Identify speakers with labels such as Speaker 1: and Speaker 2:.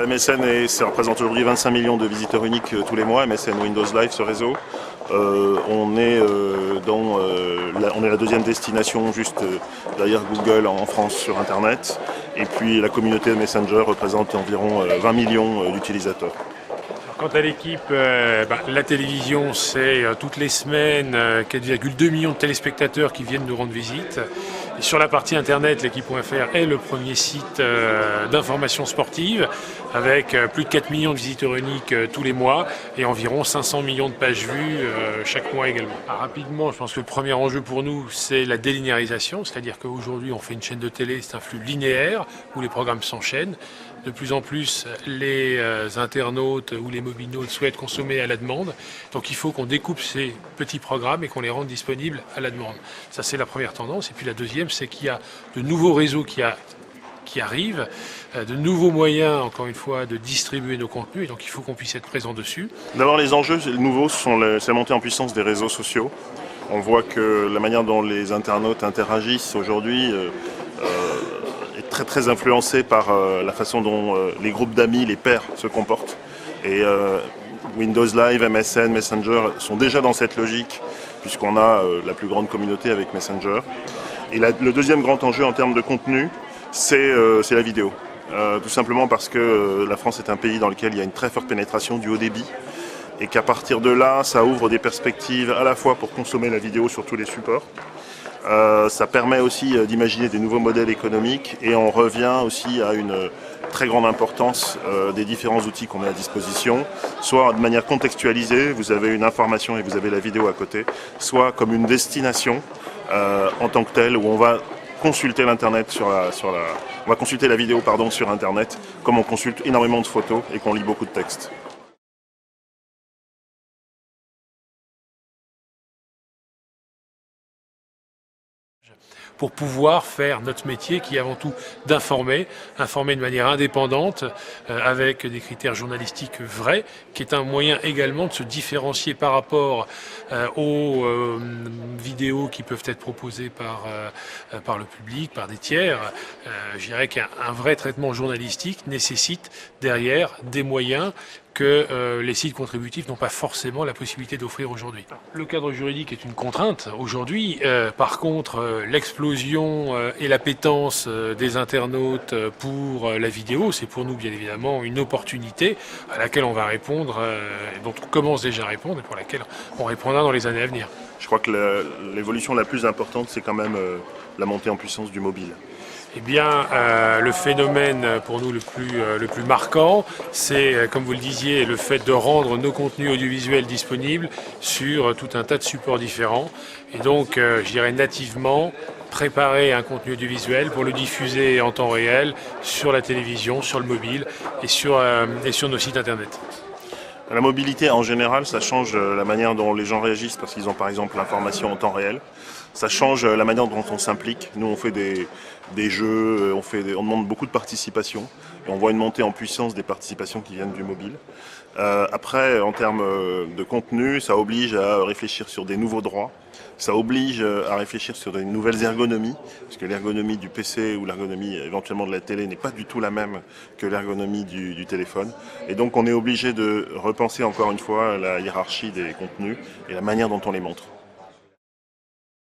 Speaker 1: MSN, ça représente aujourd'hui 25 millions de visiteurs uniques tous les mois, MSN Windows Live, ce réseau. On est la deuxième destination juste derrière Google en France sur Internet. Et puis la communauté de Messenger représente environ 20 millions d'utilisateurs.
Speaker 2: Quant à l'équipe, la télévision, c'est toutes les semaines 4,2 millions de téléspectateurs qui viennent nous rendre visite. Et sur la partie internet, l'équipe.fr est le premier site d'information sportive avec plus de 4 millions de visiteurs uniques tous les mois et environ 500 millions de pages vues chaque mois également. Rapidement, je pense que le premier enjeu pour nous, c'est la délinéarisation, c'est-à-dire qu'aujourd'hui, on fait une chaîne de télé, c'est un flux linéaire où les programmes s'enchaînent. De plus en plus, les internautes ou les mobinautes souhaitent consommer à la demande. Donc il faut qu'on découpe ces petits programmes et qu'on les rende disponibles à la demande. Ça, c'est la première tendance. Et puis la deuxième, c'est qu'il y a de nouveaux réseaux qui arrivent, de nouveaux moyens, encore une fois, de distribuer nos contenus. Et donc il faut qu'on puisse être présent dessus.
Speaker 1: D'abord, les enjeux nouveaux sont la montée en puissance des réseaux sociaux. On voit que la manière dont les internautes interagissent aujourd'hui est très influencée par la façon dont les groupes d'amis, les pairs se comportent. Et Windows Live, MSN, Messenger sont déjà dans cette logique puisqu'on a la plus grande communauté avec Messenger. Et le deuxième grand enjeu en termes de contenu, c'est la vidéo. Tout simplement parce que la France est un pays dans lequel il y a une très forte pénétration du haut débit et qu'à partir de là, ça ouvre des perspectives à la fois pour consommer la vidéo sur tous les supports. Ça permet aussi d'imaginer des nouveaux modèles économiques et on revient aussi à une très grande importance des différents outils qu'on met à disposition, soit de manière contextualisée, vous avez une information et vous avez la vidéo à côté, soit comme une destination en tant que telle où on va consulter l'internet on va consulter la vidéo sur internet comme on consulte énormément de photos et qu'on lit beaucoup de textes.
Speaker 2: Pour pouvoir faire notre métier qui est avant tout d'informer de manière indépendante, avec des critères journalistiques vrais, qui est un moyen également de se différencier par rapport aux vidéos qui peuvent être proposées par le public, par des tiers. Je dirais qu'un vrai traitement journalistique nécessite derrière des moyens que les sites contributifs n'ont pas forcément la possibilité d'offrir aujourd'hui. Le cadre juridique est une contrainte aujourd'hui. Par contre, l'explosion et l'appétence des internautes pour la vidéo, c'est pour nous bien évidemment une opportunité à laquelle on va répondre, dont on commence déjà à répondre et pour laquelle on répondra dans les années à venir.
Speaker 1: Je crois que l'évolution la plus importante, c'est quand même la montée en puissance du mobile.
Speaker 2: Eh bien, le phénomène pour nous le plus marquant, c'est, comme vous le disiez, le fait de rendre nos contenus audiovisuels disponibles sur tout un tas de supports différents. Et donc, je dirais nativement, préparer un contenu audiovisuel pour le diffuser en temps réel sur la télévision, sur le mobile et sur nos sites internet.
Speaker 1: La mobilité, en général, ça change la manière dont les gens réagissent parce qu'ils ont par exemple l'information en temps réel. Ça change la manière dont on s'implique. Nous, on fait des jeux, on demande beaucoup de participation et on voit une montée en puissance des participations qui viennent du mobile. Après, en termes de contenu, ça oblige à réfléchir sur des nouveaux droits. Ça oblige à réfléchir sur des nouvelles ergonomies, parce que l'ergonomie du PC ou l'ergonomie éventuellement de la télé n'est pas du tout la même que l'ergonomie du téléphone. Et donc on est obligé de repenser encore une fois la hiérarchie des contenus et la manière dont on les montre.